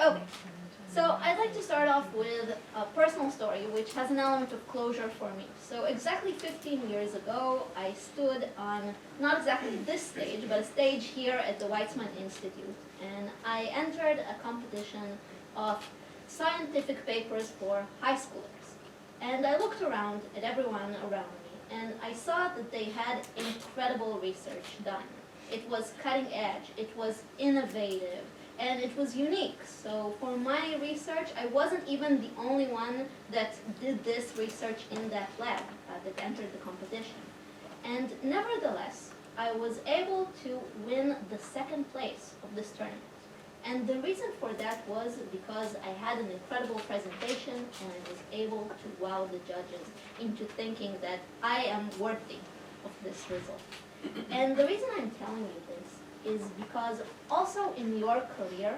Okay, so I'd like to start off with a personal story which has an element of closure for me. So exactly 15 years ago, I stood on, not exactly this stage, but a stage here at the Weizmann Institute, and I entered a competition of scientific papers for high schoolers. And I looked around at everyone around me, and I saw that they had incredible research done. It was cutting edge, it was innovative, and it was unique. So for my research, I wasn't even the only one that did this research in that lab that entered the competition. And nevertheless, I was able to win the second place of this tournament. And the reason for that was because I had an incredible presentation and I was able to wow the judges into thinking that I am worthy of this result. And the reason I'm telling you this is because also in your career,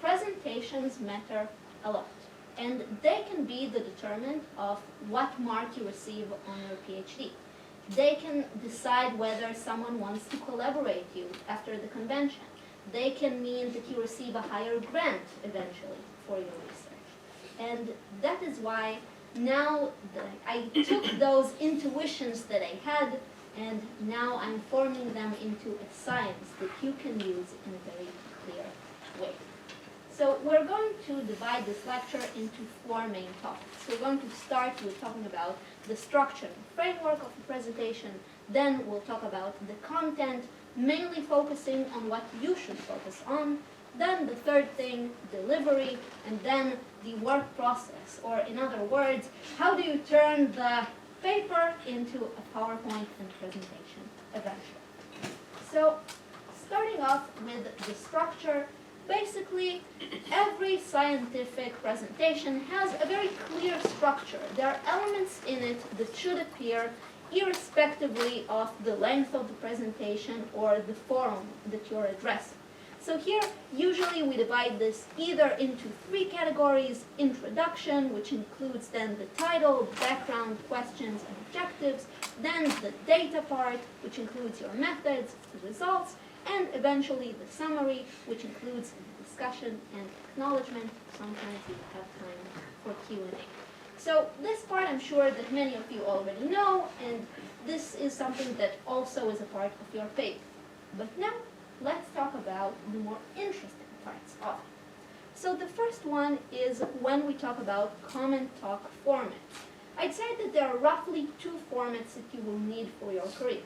presentations matter a lot. And they can be the determinant of what mark you receive on your PhD. They can decide whether someone wants to collaborate you after the convention. They can mean that you receive a higher grant eventually for your research. And that is why now that I took those intuitions that I had, and now I'm forming them into a science that you can use in a very clear way. So we're going to divide this lecture into four main topics. We're going to start with talking about the structure and framework of the presentation. Then we'll talk about the content, mainly focusing on what you should focus on. Then the third thing, delivery, and then the work process, or in other words, how do you turn the paper into a PowerPoint and presentation eventually. So starting off with the structure, basically every scientific presentation has a very clear structure. There are elements in it that should appear irrespectively of the length of the presentation or the forum that you're addressing. So here, usually we divide this either into three categories: introduction, which includes then the title, background, questions, and objectives, then the data part, which includes your methods, the results, and eventually the summary, which includes discussion and acknowledgement. Sometimes we have time for Q&A. So this part I'm sure that many of you already know, and this is something that also is a part of your paper. But now, let's talk about the more interesting parts of it. So the first one is when we talk about common talk formats. I'd say that there are roughly two formats that you will need for your career.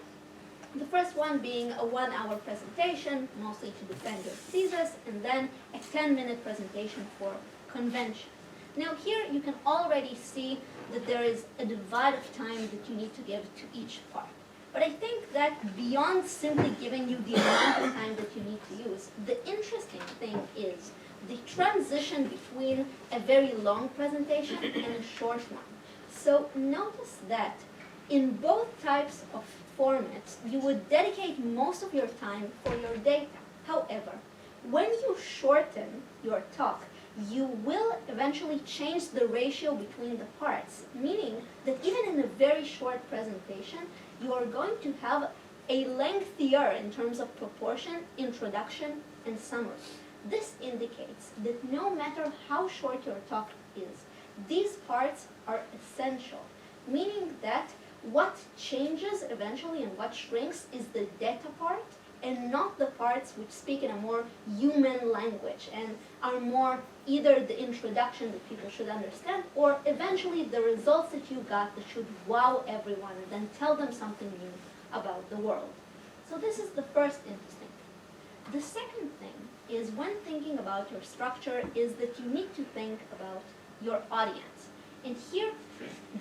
The first one being a 1-hour presentation, mostly to defend your thesis, and then a 10-minute presentation for convention. Now here you can already see that there is a divide of time that you need to give to each part. But I think that beyond simply giving you the amount of time that you need to use, the interesting thing is the transition between a very long presentation and a short one. So notice that in both types of formats, you would dedicate most of your time for your data. However, when you shorten your talk, you will eventually change the ratio between the parts, meaning that even in a very short presentation, you are going to have a lengthier, in terms of proportion, introduction and summary. This indicates that no matter how short your talk is, these parts are essential, meaning that what changes eventually and what shrinks is the data part, and not the parts which speak in a more human language and are more either the introduction that people should understand, or eventually the results that you got that should wow everyone and then tell them something new about the world. So this is the first interesting thing. The second thing is, when thinking about your structure, is that you need to think about your audience. And here,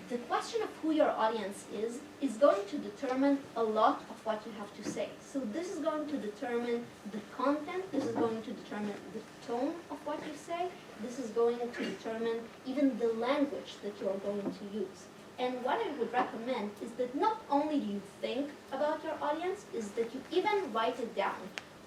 the question of who your audience is going to determine a lot of what you have to say. So this is going to determine the content, this is going to determine the tone of what you say, this is going to determine even the language that you're going to use. And what I would recommend is that not only do you think about your audience, is that you even write it down.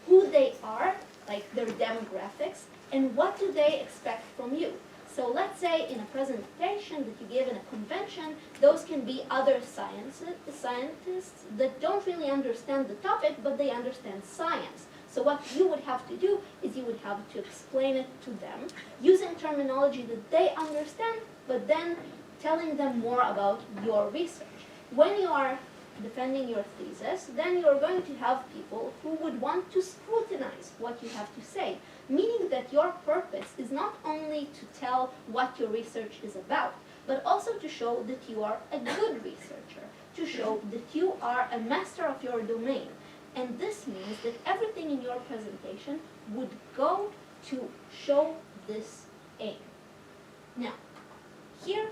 Who they are, like their demographics, and what do they expect from you. So let's say in a presentation that you give in a convention, those can be other scientists that don't really understand the topic, but they understand science. So what you would have to do is you would have to explain it to them using terminology that they understand, but then telling them more about your research. When you are defending your thesis, then you're going to have people who would want to scrutinize what you have to say, meaning that your purpose is not only to tell what your research is about, but also to show that you are a good researcher, to show that you are a master of your domain. And this means that everything in your presentation would go to show this aim. Now, here,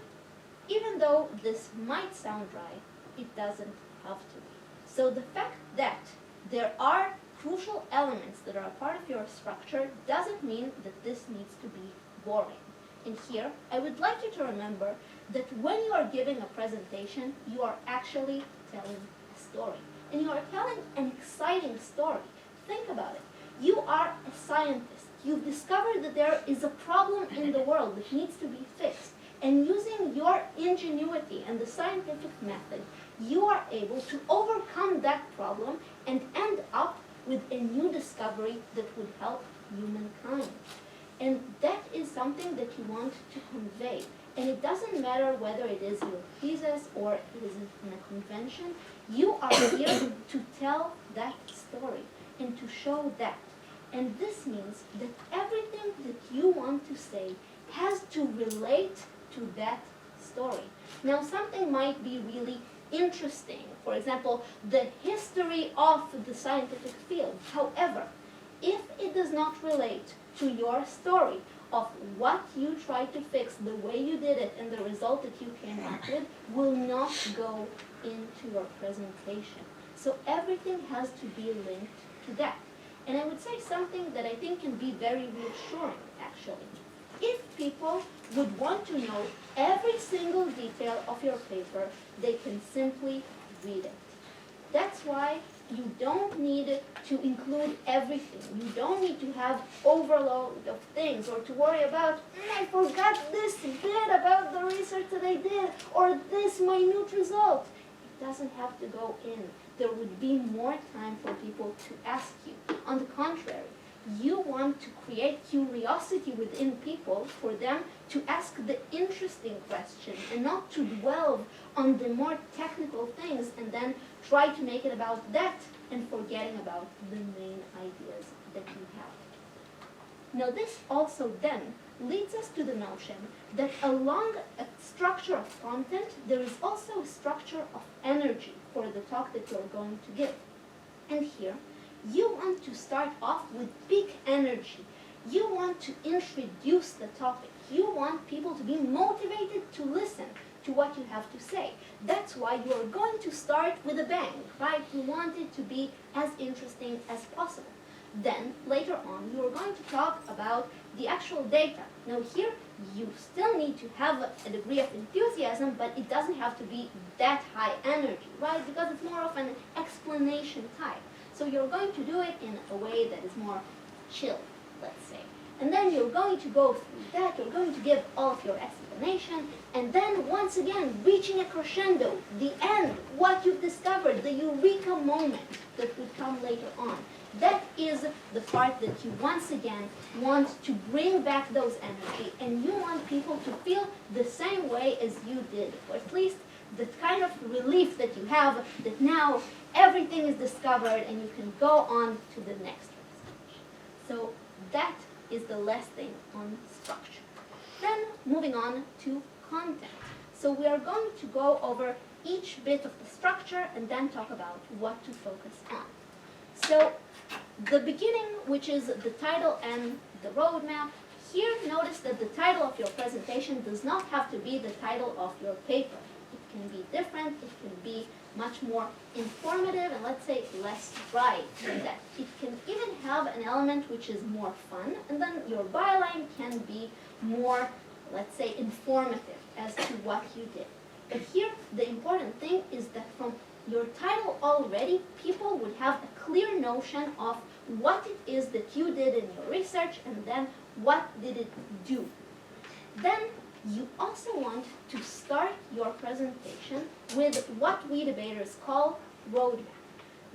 even though this might sound dry, it doesn't have to be. So the fact that there are crucial elements that are a part of your structure doesn't mean that this needs to be boring. And here, I would like you to remember that when you are giving a presentation, you are actually telling a story. And you are telling an exciting story. Think about it. You are a scientist. You've discovered that there is a problem in the world that needs to be fixed. And using your ingenuity and the scientific method, you are able to overcome that problem and end up with a new discovery that would help humankind. And that is something that you want to convey. And it doesn't matter whether it is your thesis or it is in a convention, you are here to tell that story and to show that. And this means that everything that you want to say has to relate to that story. Now, something might be really interesting. For example, the history of the scientific field. However, if it does not relate to your story of what you tried to fix, the way you did it, and the result that you came up with, will not go into your presentation. So everything has to be linked to that. And I would say something that I think can be very reassuring, actually. If people would want to know every single detail of your paper, they can simply read it. That's why you don't need to include everything. You don't need to have overload of things or to worry about, I forgot this bit about the research that I did or this minute result. It doesn't have to go in. There would be more time for people to ask you. On the contrary, you want to create curiosity within people for them to ask the interesting question and not to dwell on the more technical things and then try to make it about that and forgetting about the main ideas that you have. Now this also then leads us to the notion that along a structure of content, there is also a structure of energy for the talk that you're going to give. And here, you want to start off with big energy. You want to introduce the topic. You want people to be motivated to listen to what you have to say. That's why you are going to start with a bang, right? You want it to be as interesting as possible. Then, later on, you are going to talk about the actual data. Now here, you still need to have a degree of enthusiasm, but it doesn't have to be that high energy, right? Because it's more of an explanation type. So you're going to do it in a way that is more chill, let's say. And then you're going to go through that, you're going to give all of your explanation, and then once again, reaching a crescendo, the end, what you've discovered, the eureka moment that would come later on. That is the part that you once again want to bring back those energy, and you want people to feel the same way as you did, or at least the kind of relief that you have that now everything is discovered and you can go on to the next research. So that is the last thing on structure. Then moving on to content. So we are going to go over each bit of the structure and then talk about what to focus on. So the beginning, which is the title and the roadmap, here notice that the title of your presentation does not have to be the title of your paper. It can be different, it can be much more informative, and let's say less dry than that. It can even have an element which is more fun, and then your byline can be more, let's say, informative as to what you did. But here, the important thing is that from your title already, people would have a clear notion of what it is that you did in your research, and then what did it do. Then you also want to start your presentation with what we debaters call roadmap.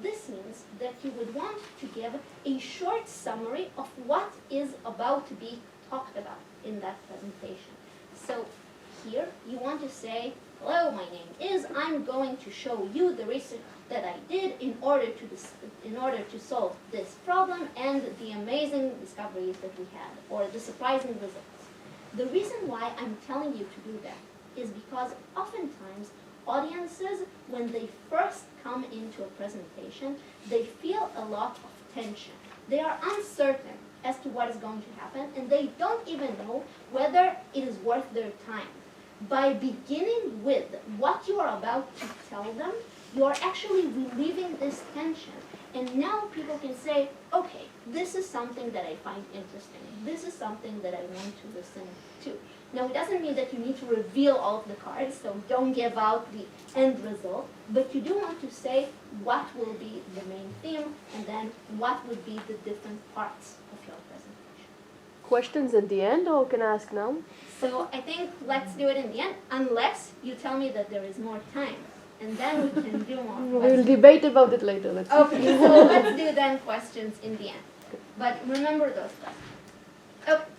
This means that you would want to give a short summary of what is about to be talked about in that presentation. So here you want to say, hello, my name is, I'm going to show you the research that I did in order to solve this problem and the amazing discoveries that we had, or the surprising results. The reason why I'm telling you to do that is because oftentimes audiences, when they first come into a presentation, they feel a lot of tension. They are uncertain as to what is going to happen, and they don't even know whether it is worth their time. By beginning with what you are about to tell them, you are actually relieving this tension. And now people can say, okay, this is something that I find interesting. This is something that I want to listen to. Now, it doesn't mean that you need to reveal all of the cards, so don't give out the end result, but you do want to say what will be the main theme, and then what would be the different parts of your presentation. Questions at the end, or can I ask now? So I think let's do it in the end, unless you tell me that there is more time, and then we can do more questions. We'll debate about it later. Let's Okay, so let's do then questions in the end. But remember those questions. Okay.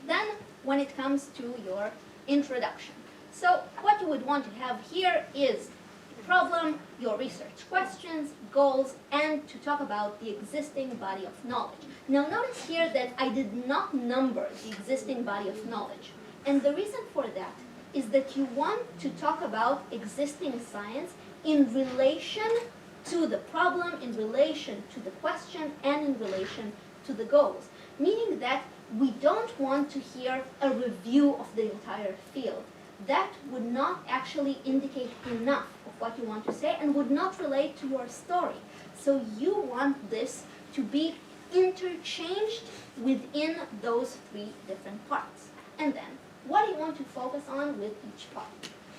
Then, when it comes to your introduction. So what you would want to have here is the problem, your research questions, goals, and to talk about the existing body of knowledge. Now notice here that I did not number the existing body of knowledge. And the reason for that is that you want to talk about existing science in relation to the problem, in relation to the question, and in relation to the goals. Meaning that we don't want to hear a review of the entire field. That would not actually indicate enough of what you want to say and would not relate to your story. So you want this to be interchanged within those three different parts. And then, what do you want to focus on with each part?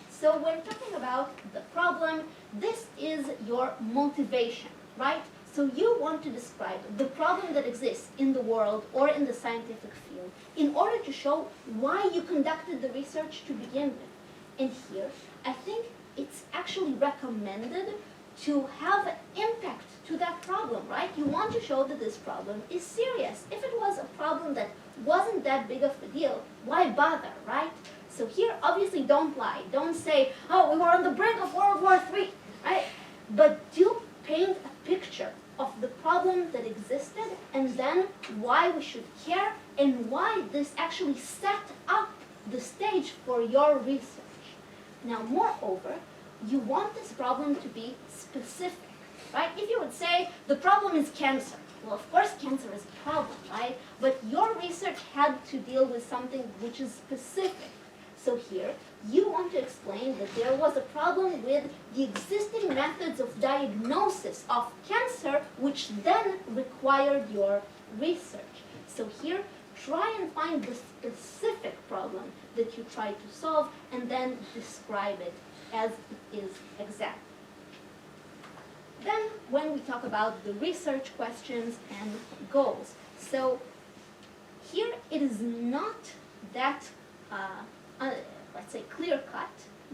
So when talking about the problem, this is your motivation, right? So you want to describe the problem that exists in the world or in the scientific field in order to show why you conducted the research to begin with. And here, I think it's actually recommended to have impact to that problem, right? You want to show that this problem is serious. If it was a problem that wasn't that big of a deal, why bother, right? So here, obviously, don't lie. Don't say, oh, we were on the brink of World War III, right? But do paint a picture of the problem that existed, and then why we should care, and why this actually set up the stage for your research. Now, moreover, you want this problem to be specific, right? If you would say, the problem is cancer, well, of course, cancer is a problem, right? But your research had to deal with something which is specific. So here, you want to explain that there was a problem with the existing methods of diagnosis of cancer, which then required your research. So here, try and find the specific problem that you try to solve, and then describe it as it is exactly. Then, when we talk about the research questions and goals, so here it is not that let's say, clear-cut,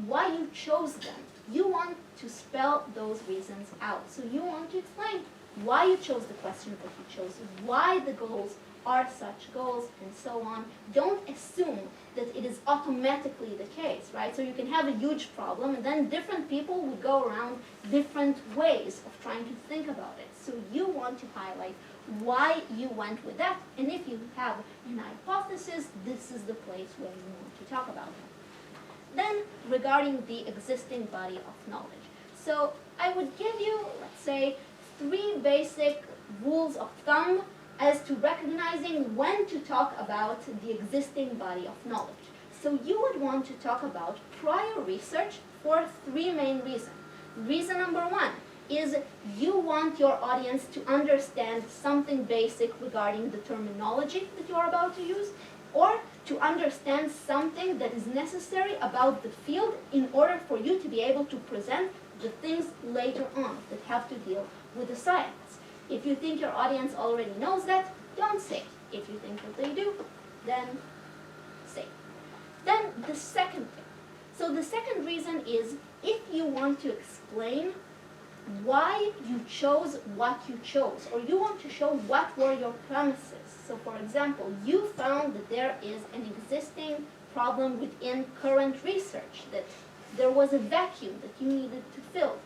why you chose them. You want to spell those reasons out. So you want to explain why you chose the question that you chose, why the goals are such goals, and so on. Don't assume that it is automatically the case, right? So you can have a huge problem, and then different people would go around different ways of trying to think about it. So you want to highlight why you went with that, and if you have an hypothesis, this is the place where you want to talk about it. Then, regarding the existing body of knowledge. So I would give you, let's say, 3 basic rules of thumb as to recognizing when to talk about the existing body of knowledge. So you would want to talk about prior research for 3 main reasons. Reason number 1 is you want your audience to understand something basic regarding the terminology that you are about to use, or to understand something that is necessary about the field in order for you to be able to present the things later on that have to deal with the science. If you think your audience already knows that, don't say it. If you think that they do, then say it. Then the second thing. So the second reason is if you want to explain why you chose what you chose, or you want to show what were your premises. So for example, you found that there is an existing problem within current research, that there was a vacuum that you needed to fill.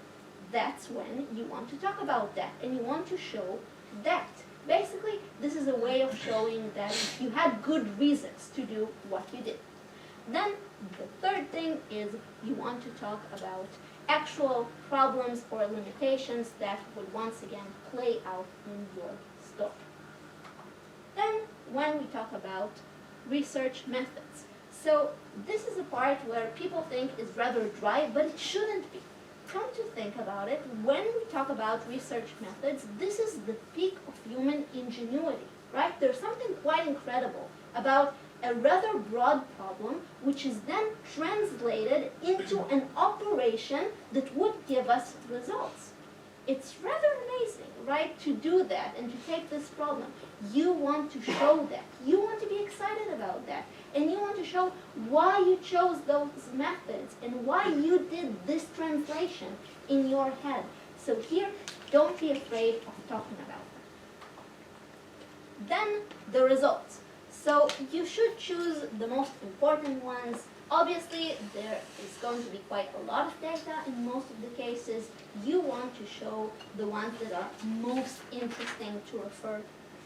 That's when you want to talk about that, and you want to show that. Basically, this is a way of showing that you had good reasons to do what you did. Then the third thing is you want to talk about actual problems or limitations that would once again play out in your story. Then when we talk about research methods. So this is a part where people think is rather dry, but it shouldn't be. Come to think about it, when we talk about research methods, this is the peak of human ingenuity, right? There's something quite incredible about a rather broad problem, which is then translated into an operation that would give us results. It's rather amazing, right, to do that and to take this problem. You want to show that. You want to be excited about that. And you want to show why you chose those methods and why you did this translation in your head. So here, don't be afraid of talking about them. Then the results. So you should choose the most important ones. Obviously, there is going to be quite a lot of data in most of the cases. You want to show the ones that are most interesting to refer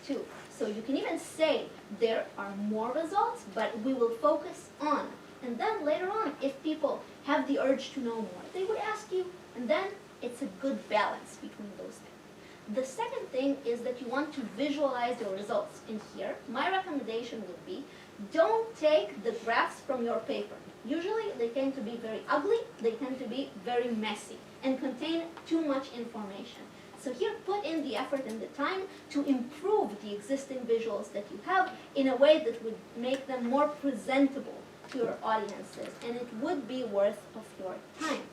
to. So you can even say there are more results, but we will focus on. And then later on, if people have the urge to know more, they would ask you, and then it's a good balance between those things. The second thing is that you want to visualize your results. In here, my recommendation would be, don't take the graphs from your paper. Usually they tend to be very ugly, they tend to be very messy, and contain too much information. So here, put in the effort and the time to improve the existing visuals that you have in a way that would make them more presentable to your audiences, and it would be worth of your time.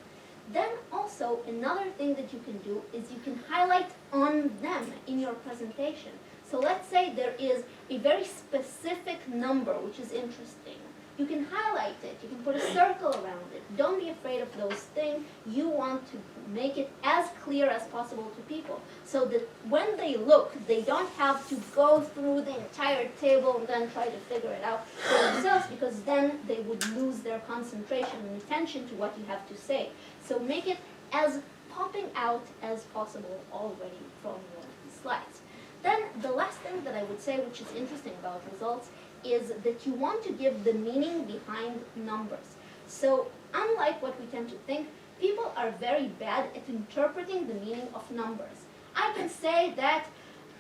Then also, another thing that you can do is you can highlight on them in your presentation. So let's say there is a very specific number which is interesting. You can highlight it, you can put a circle around it. Don't be afraid of those things. You want to make it as clear as possible to people so that when they look, they don't have to go through the entire table and then try to figure it out for themselves, because then they would lose their concentration and attention to what you have to say. So make it as popping out as possible already from your slides. Then the last thing that I would say, which is interesting about results, is that you want to give the meaning behind numbers. So unlike what we tend to think, people are very bad at interpreting the meaning of numbers. I can say that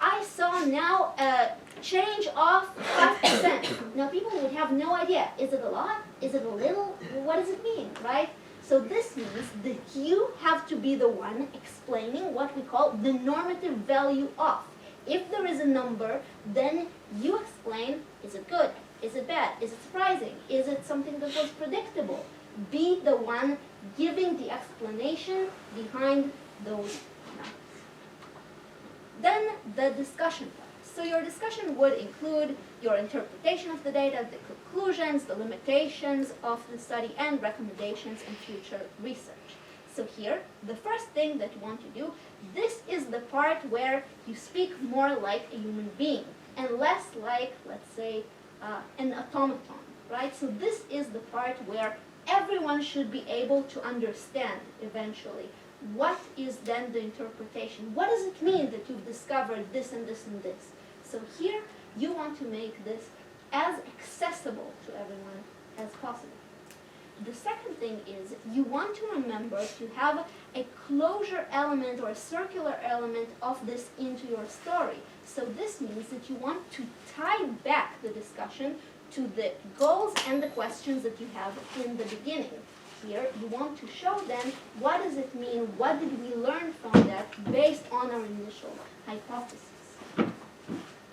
I saw now a change of 5%. Now people would have no idea. Is it a lot? Is it a little? What does it mean, right? So this means that you have to be the one explaining what we call the normative value of. If there is a number, then you explain, is it good? Is it bad? Is it surprising? Is it something that was predictable? Be the one giving the explanation behind those numbers. Then the discussion part. So your discussion would include your interpretation of the data, the conclusions, the limitations of the study, and recommendations and future research. So here, the first thing that you want to do, this is the part where you speak more like a human being and less like, let's say, an automaton, right? So this is the part where everyone should be able to understand eventually. What is then the interpretation? What does it mean that you've discovered this and this and this? So here, you want to make this as accessible to everyone as possible. The second thing is you want to remember to have a closure element or a circular element of this into your story. So this means that you want to tie back the discussion to the goals and the questions that you have in the beginning. Here, you want to show them what does it mean, what did we learn from that based on our initial hypothesis.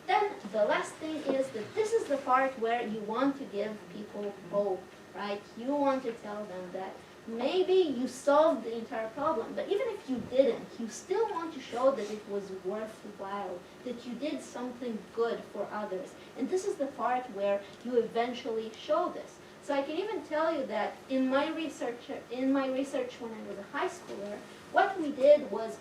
Then the last thing is that this is the part where you want to give people hope, right? You want to tell them that maybe you solved the entire problem, but even if you didn't, you still want to show that it was worthwhile, that you did something good for others. And this is the part where you eventually show this. So I can even tell you that in my research when I was a high schooler, What we did was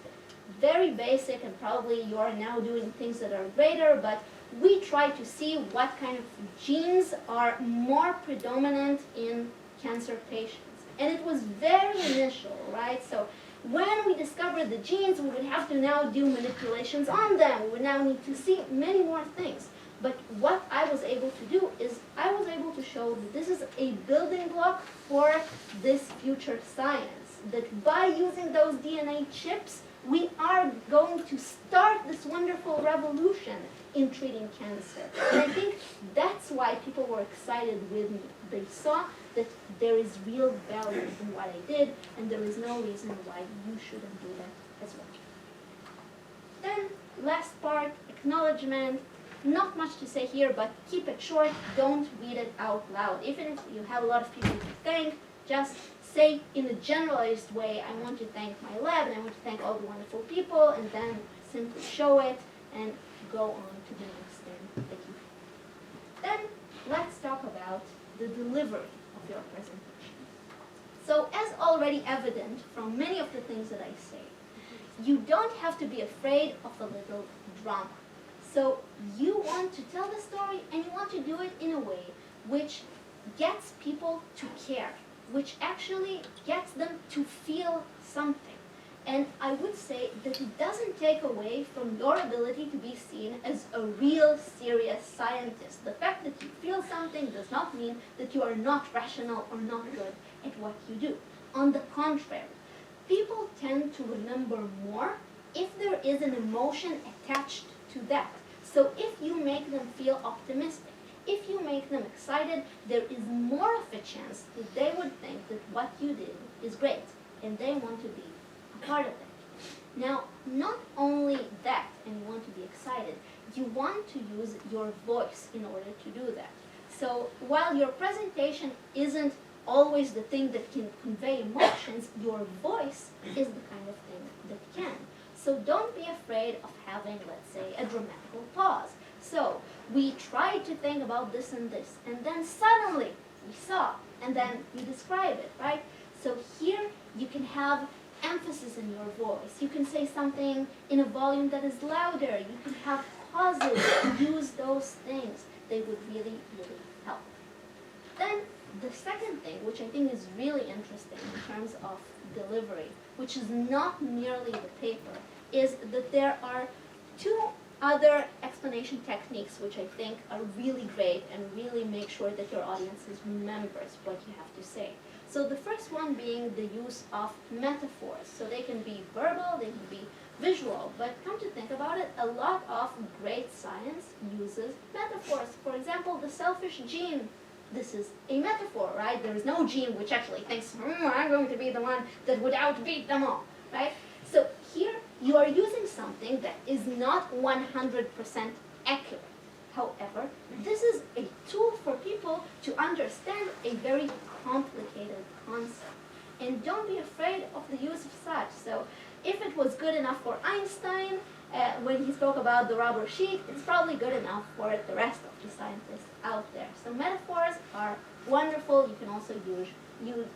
very basic, and probably you are now doing things that are greater, but we tried to see what kind of genes are more predominant in cancer patients. And it was very initial, right? So when we discovered the genes, we would have to now do manipulations on them. We would now need to see many more things. But what I was able to do is I was able to show that this is a building block for this future science. That by using those DNA chips, we are going to start this wonderful revolution in treating cancer. And I think that's why people were excited with me. They saw that there is real value in what I did, and there is no reason why you shouldn't do that as well. Then, last part, acknowledgement. Not much to say here, but keep it short. Don't read it out loud. Even if you have a lot of people to thank, just say in a generalized way, I want to thank my lab, and I want to thank all the wonderful people, and then simply show it and go on to the next thing that you have. Then let's talk about the delivery of your presentation. So as already evident from many of the things that I say, you don't have to be afraid of a little drama. So you want to tell the story, and you want to do it in a way which gets people to care, which actually gets them to feel something. And I would say that it doesn't take away from your ability to be seen as a real serious scientist. The fact that you feel something does not mean that you are not rational or not good at what you do. On the contrary, people tend to remember more if there is an emotion attached to that. So if you make them feel optimistic, if you make them excited, there is more of a chance that they would think that what you did is great, and they want to be a part of it. Now, not only that, and you want to be excited, you want to use your voice in order to do that. So while your presentation isn't always the thing that can convey emotions, your voice is the kind of thing that can. So don't be afraid of having, let's say, a dramatical pause. So we tried to think about this and this, and then suddenly we saw, and then you describe it, right? So here you can have emphasis in your voice. You can say something in a volume that is louder. You can have pauses. Use those things. They would really, really help. Then the second thing, which I think is really interesting in terms of delivery, which is not merely the paper, is that there are two other explanation techniques which I think are really great and really make sure that your audience remembers what you have to say. So the first one being the use of metaphors. So they can be verbal, they can be visual, but come to think about it, a lot of great science uses metaphors. For example, the selfish gene. This is a metaphor, right? There is no gene which actually thinks, I'm going to be the one that would outbeat them all, right? So here you are using something that is not 100% accurate. However, this is a tool for people to understand a very complicated concept. And don't be afraid of the use of such. So if it was good enough for Einstein, when he spoke about the rubber sheet, it's probably good enough for the rest of the scientists out there. So metaphors are wonderful. You can also use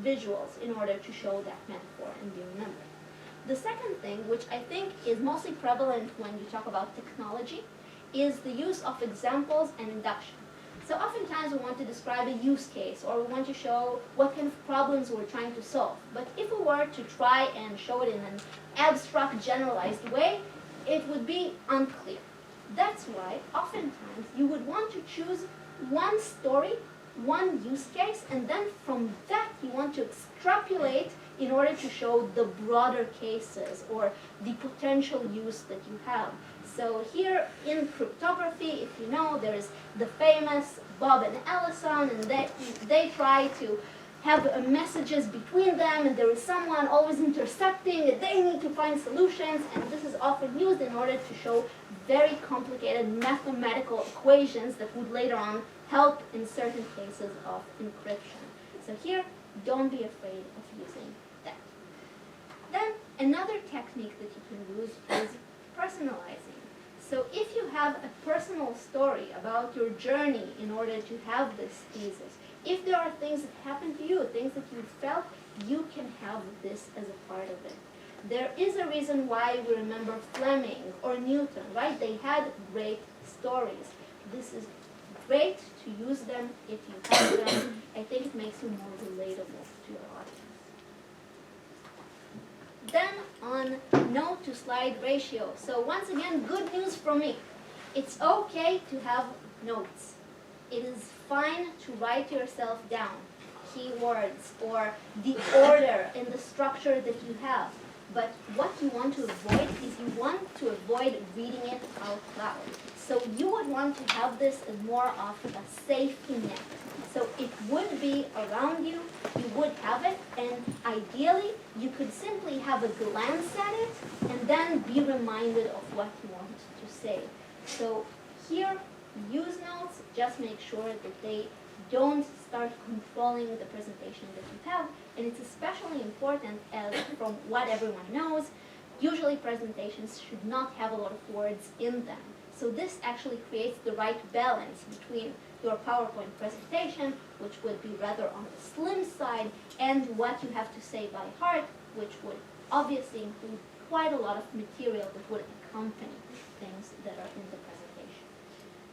visuals in order to show that metaphor and be remembered. The second thing, which I think is mostly prevalent when you talk about technology, is the use of examples and induction. So oftentimes we want to describe a use case, or we want to show what kind of problems we're trying to solve. But if we were to try and show it in an abstract, generalized way, it would be unclear. That's why oftentimes you would want to choose one story, one use case, and then from that you want to extrapolate in order to show the broader cases or the potential use that you have. So here in cryptography, if you know, there is the famous Bob and Ellison, and they try to have messages between them, and there is someone always intercepting, and they need to find solutions, and this is often used in order to show very complicated mathematical equations that would later on help in certain cases of encryption. So here, don't be afraid of using that. Then another technique that you can use is personalizing. So if you have a personal story about your journey in order to have this thesis, if there are things that happened to you, things that you felt, you can have this as a part of it. There is a reason why we remember Fleming or Newton, right? They had great stories. This is great to use them if you have them. I think it makes you more relatable to your audience. Then on note to slide ratio. So once again, good news from me. It's okay to have notes. It is fine to write yourself down keywords or the order and the structure that you have. But what you want to avoid is you want to avoid reading it out loud. So you would want to have this as more of a safety net. So it would be around you, you would have it, and ideally you could simply have a glance at it and then be reminded of what you want to say. So here, use notes, just make sure that they don't start controlling the presentation that you have. And it's especially important as from what everyone knows, usually presentations should not have a lot of words in them. So this actually creates the right balance between your PowerPoint presentation, which would be rather on the slim side, and what you have to say by heart, which would obviously include quite a lot of material that would accompany things that are in the presentation.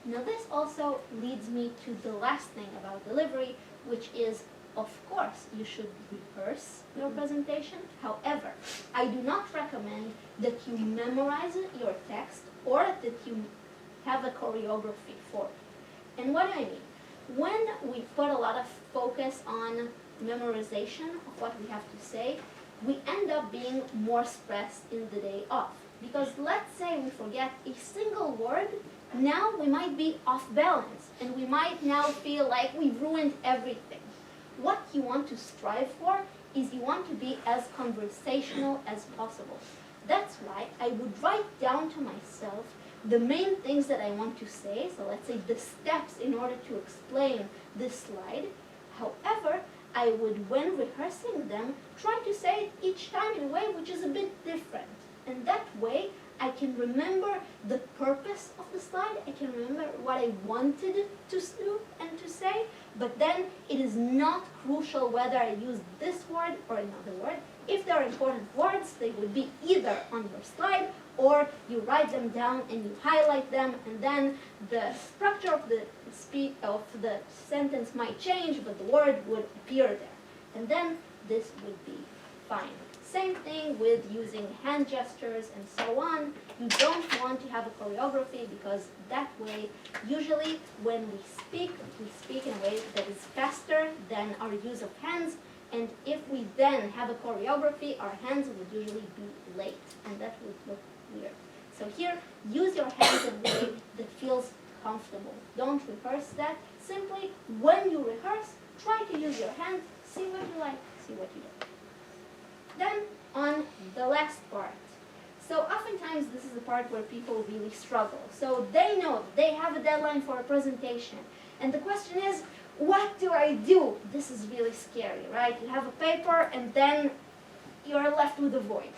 Now this also leads me to the last thing about delivery, which is, of course, you should rehearse your presentation. However, I do not recommend that you memorize your text or that you have a choreography for it. And what do I mean? When we put a lot of focus on memorization of what we have to say, we end up being more stressed in the day off. Because let's say we forget a single word, now we might be off balance and we might now feel like we've ruined everything. What you want to strive for is you want to be as conversational as possible. That's why I would write down to myself the main things that I want to say, so let's say the steps in order to explain this slide. However, I would, when rehearsing them, try to say it each time in a way which is a bit different. And that way, I can remember the purpose of the slide, I can remember what I wanted to do and to say, but then it is not crucial whether I use this word or another word. If there are important words, they would be either on your slide or you write them down and you highlight them, and then the structure of the sentence might change, but the word would appear there. And then this would be fine. Same thing with using hand gestures and so on. You don't want to have a choreography because that way, usually when we speak in a way that is faster than our use of hands. And if we then have a choreography, our hands would usually be late, and that would look weird. So here, use your hands in a way that feels comfortable. Don't rehearse that. Simply, when you rehearse, try to use your hands, see what you like, see what you don't. Then, on the last part. So oftentimes, this is the part where people really struggle. So they know they have a deadline for a presentation. And the question is, what do I do? This is really scary, right? You have a paper and then you're left with a void.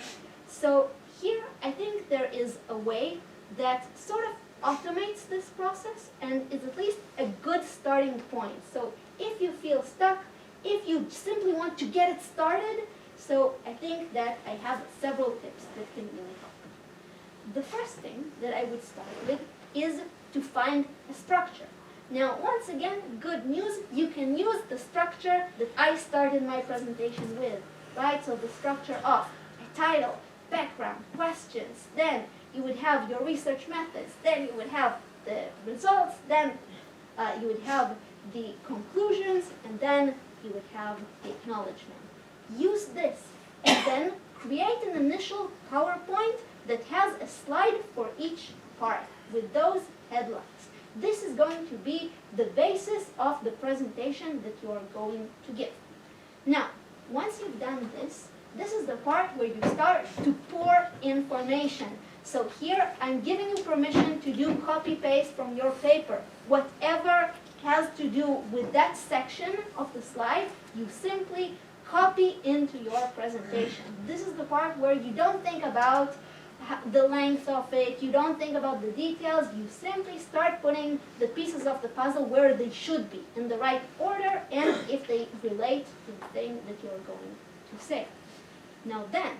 So here, I think there is a way that sort of automates this process and is at least a good starting point. So if you feel stuck, if you simply want to get it started, so I think that I have several tips that can really help. The first thing that I would start with is to find a structure. Now, once again, good news, you can use the structure that I started my presentation with, right? So the structure of a title, background, questions, then you would have your research methods, then you would have the results, then you would have the conclusions, and then you would have the acknowledgement. Use this, and then create an initial PowerPoint that has a slide for each part with those headlines. This is going to be the basis of the presentation that you are going to give. Now, once you've done this, this is the part where you start to pour information. So here, I'm giving you permission to do copy-paste from your paper. Whatever has to do with that section of the slide, you simply copy into your presentation. This is the part where you don't think about the length of it, you don't think about the details, you simply start putting the pieces of the puzzle where they should be, in the right order, and if they relate to the thing that you're going to say. Now then,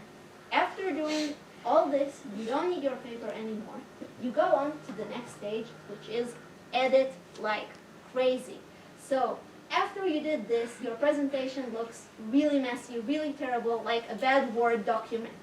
After doing all this, you don't need your paper anymore. You go on to the next stage, which is edit like crazy. So after you did this, your presentation looks really messy, really terrible, like a bad Word document.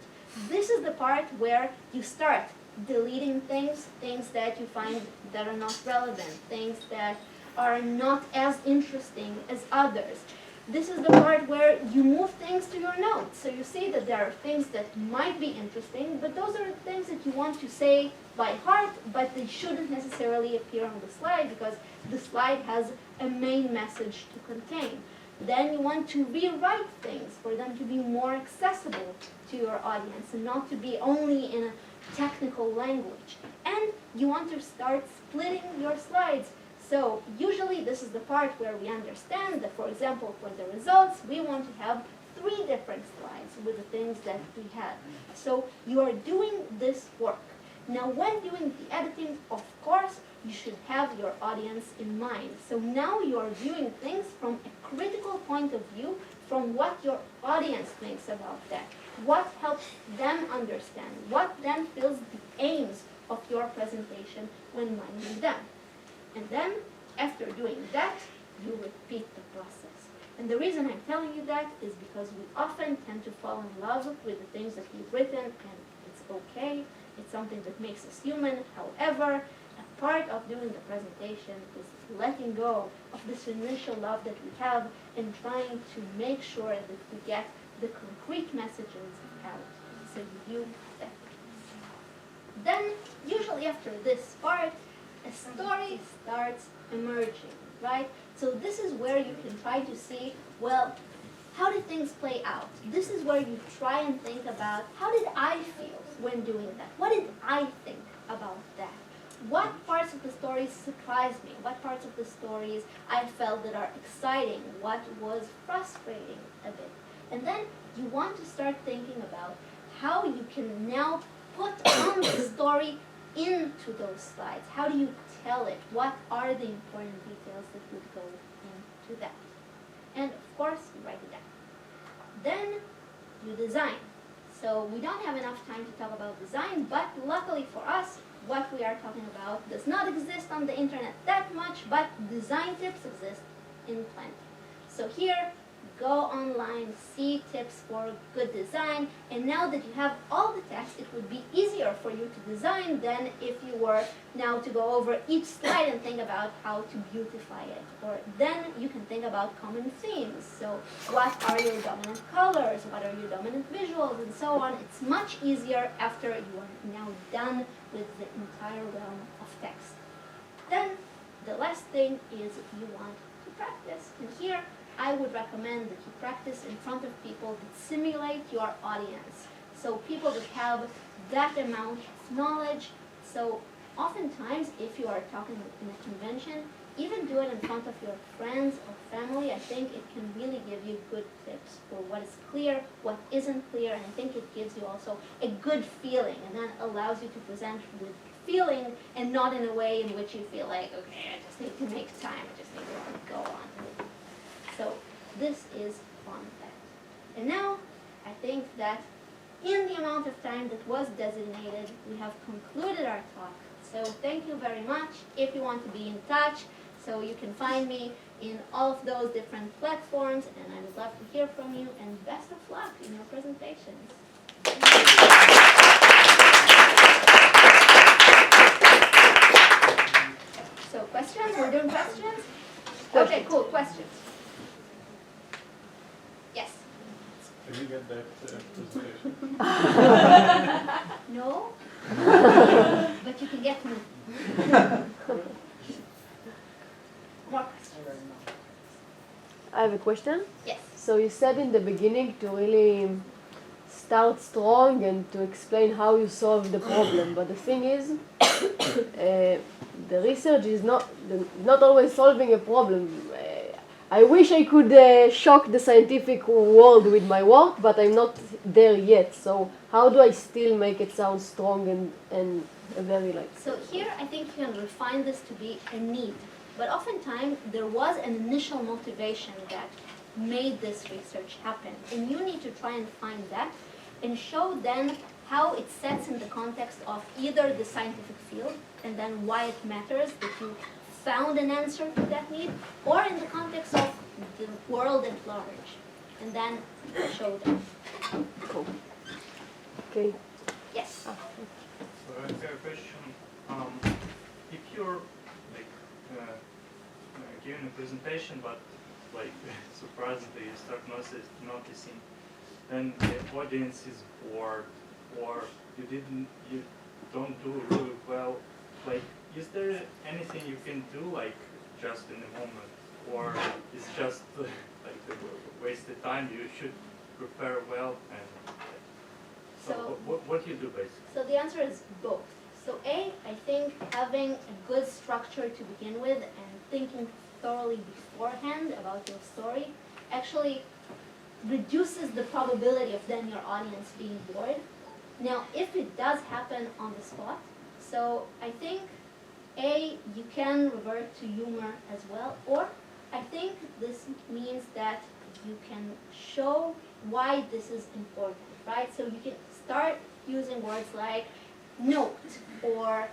This is the part where you start deleting things that you find that are not relevant, things that are not as interesting as others. This is the part where you move things to your notes. So you see that there are things that might be interesting, but those are things that you want to say by heart, but they shouldn't necessarily appear on the slide because the slide has a main message to contain. Then you want to rewrite things for them to be more accessible to your audience and not to be only in a technical language. And you want to start splitting your slides. So usually this is the part where we understand that, for example, for the results, we want to have 3 different slides with the things that we had. So you are doing this work. Now when doing the editing, of course, you should have your audience in mind. So now you are viewing things from a critical point of view, from what your audience thinks about that. What helps them understand? What then fills the aims of your presentation when minding them? And then, after doing that, you repeat the process. And the reason I'm telling you that is because we often tend to fall in love with the things that we've written, and it's okay. It's something that makes us human. However, a part of doing the presentation is letting go of this initial love that we have and trying to make sure that we get the concrete messages out. So you do that. Then, usually after this part, a story starts emerging, right? So this is where you can try to see, well, how did things play out? This is where you try and think about, how did I feel when doing that? What did I think about that? What parts of the story surprised me? What parts of the stories I felt that are exciting? What was frustrating a bit? And then you want to start thinking about how you can now put on the story into those slides. How do you tell it? What are the important details that would go into that? And of course, you write it down. Then you design. So we don't have enough time to talk about design, but luckily for us, what we are talking about does not exist on the internet that much, but design tips exist in plenty. So here, go online, see tips for good design, and now that you have all the text, it would be easier for you to design than if you were now to go over each slide and think about how to beautify it. Or then you can think about common themes. So what are your dominant colors? What are your dominant visuals? And so on. It's much easier after you are now done with the entire realm of text. Then the last thing is you want to practice. And here, I would recommend that you practice in front of people that simulate your audience. So people that have that amount of knowledge. So oftentimes, if you are talking in a convention, even do it in front of your friends or family. I think it can really give you good tips for what is clear, what isn't clear, and I think it gives you also a good feeling, and that allows you to present with feeling and not in a way in which you feel like, okay, I just need to make time, I just need to go on. So this is on that. And now I think that in the amount of time that was designated, we have concluded our talk. So thank you very much. If you want to be in touch, so you can find me in all of those different platforms, and I would love to hear from you, and best of luck in your presentations. So questions? We're doing questions? Okay, cool. Questions. Yes? Can you get that presentation? No? But you can get me. More questions? I have a question. Yes. So you said in the beginning to really start strong and to explain how you solve the problem. But the thing is, the research is not always solving a problem. I wish I could shock the scientific world with my work, but I'm not there yet. So how do I still make it sound strong and very like... So here I think you can refine this to be a need. But oftentimes there was an initial motivation that made this research happen. And you need to try and find that. and show then how it sets in the context of either the scientific field and then why it matters that you found an answer to that need, or in the context of the world at large, and then show them. Cool. Okay. Yes. So I have a question. If you're like giving a presentation, but like surprisingly you start noticing, then the audience is bored, or you don't do really well. Like, is there anything you can do like just in the moment, or it's just like a wasted time? You should prepare well and. So What do you do basically? So the answer is both. So A, I think having a good structure to begin with and thinking thoroughly beforehand about your story actually reduces the probability of then your audience being bored. Now, if it does happen on the spot, so I think A, you can revert to humor as well, or I think this means that you can show why this is important, right? So you can start using words like note, or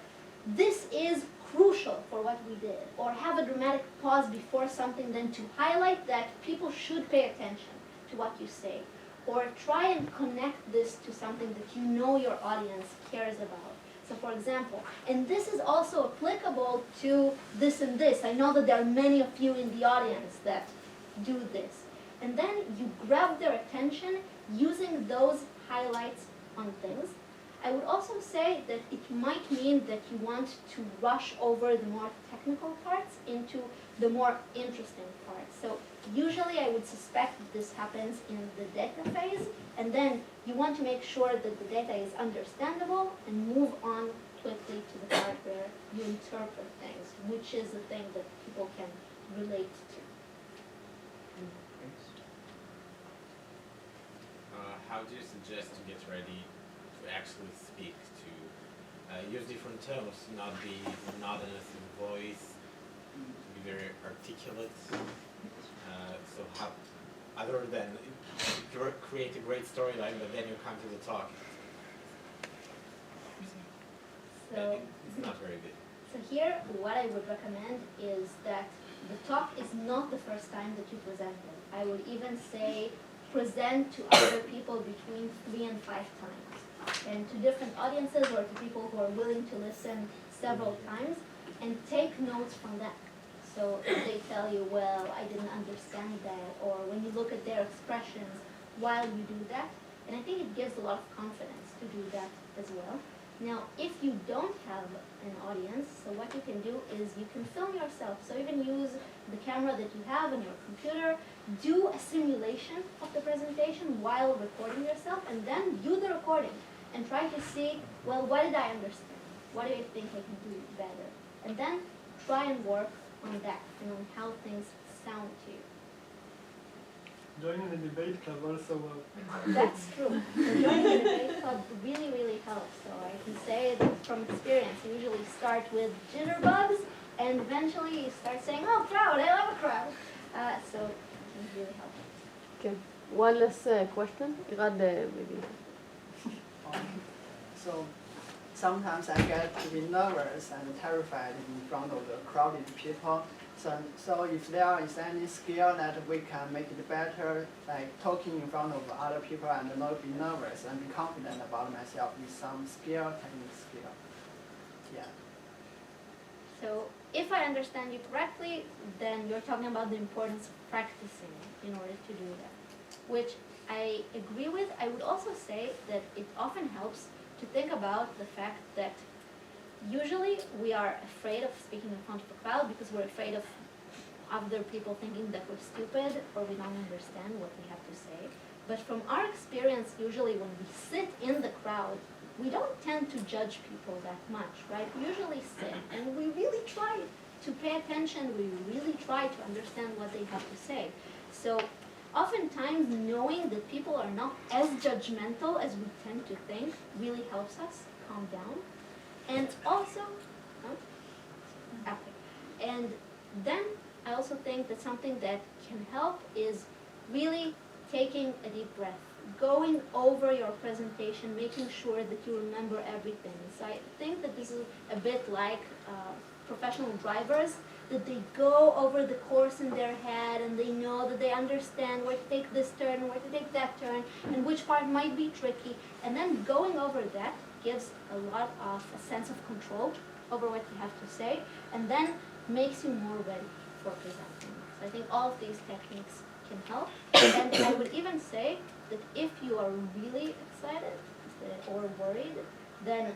this is crucial for what we did, or have a dramatic pause before something then to highlight that people should pay attention to what you say, or try and connect this to something that you know your audience cares about. So for example, and this is also applicable to this and this. I know that there are many of you in the audience that do this. And then you grab their attention using those highlights on things. I would also say that it might mean that you want to rush over the more technical parts into the more interesting parts. So usually I would suspect that this happens in the data phase, and then you want to make sure that the data is understandable and move on quickly to the part where you interpret things, which is the thing that people can relate to. How do you suggest to get ready to actually speak, to use different tones, not be monotonous in voice, to be very articulate? So how, other than create a great storyline, but then you come to the talk, So, it's not very good. so here, what I would recommend is that the talk is not the first time that you present it. I would even say present to other people between 3 and 5 times, and to different audiences or to people who are willing to listen several times, and take notes from that. So if they tell you, well, I didn't understand that, or when you look at their expressions while you do that, and I think it gives a lot of confidence to do that as well. Now, if you don't have an audience, so what you can do is you can film yourself. So even use the camera that you have on your computer, do a simulation of the presentation while recording yourself, and then do the recording and try to see, well, what did I understand? What do I think I can do better? And then try and work on that and on how things sound to you. Joining the debate club also That's true. Joining the debate club really, really helps. So I can say that from experience, you usually start with jitterbugs, and eventually you start saying, oh, crowd, I love a crowd. So it really helps. Okay. One last question. Irad, maybe. So sometimes I get to be nervous and terrified in front of the crowded people. So if there is any skill that we can make it better, like talking in front of other people and not be nervous and be confident about myself with some technique skill. Yeah. So if I understand you correctly, then you're talking about the importance of practicing in order to do that, which I agree with. I would also say that it often helps to think about the fact that usually we are afraid of speaking in front of a crowd because we're afraid of other people thinking that we're stupid or we don't understand what we have to say. But from our experience, usually when we sit in the crowd, we don't tend to judge people that much, right? We usually sit and we really try to pay attention. We really try to understand what they have to say. So oftentimes knowing that people are not as judgmental as we tend to think really helps us calm down. And also, and then I also think that something that can help is really taking a deep breath going over your presentation, making sure that you remember everything. So I think that this is a bit like professional drivers, that they go over the course in their head and they know that they understand where to take this turn, where to take that turn, and which part might be tricky. And then going over that gives a lot of a sense of control over what you have to say, and then makes you more ready for presenting. So I think all of these techniques can help. And I would even say that if you are really excited or worried, then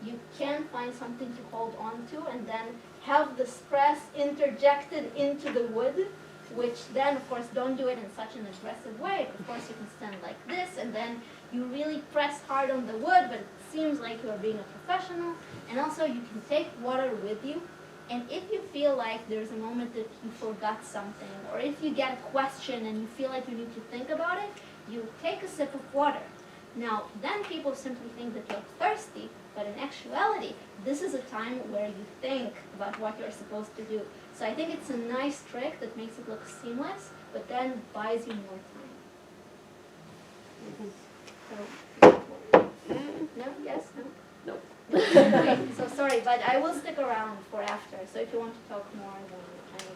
you can find something to hold on to and then have the stress interjected into the wood, which then, of course, don't do it in such an aggressive way. Of course, you can stand like this, and then you really press hard on the wood, but it seems like you are being a professional. And also, you can take water with you. And if you feel like there's a moment that you forgot something, or if you get a question and you feel like you need to think about it, you take a sip of water. Now, then people simply think that you're thirsty, but in actuality, this is a time where you think about what you're supposed to do. So I think it's a nice trick that makes it look seamless, but then buys you more time. So, no? Yes? No? No. Okay, so sorry, but I will stick around for after. So if you want to talk more, then I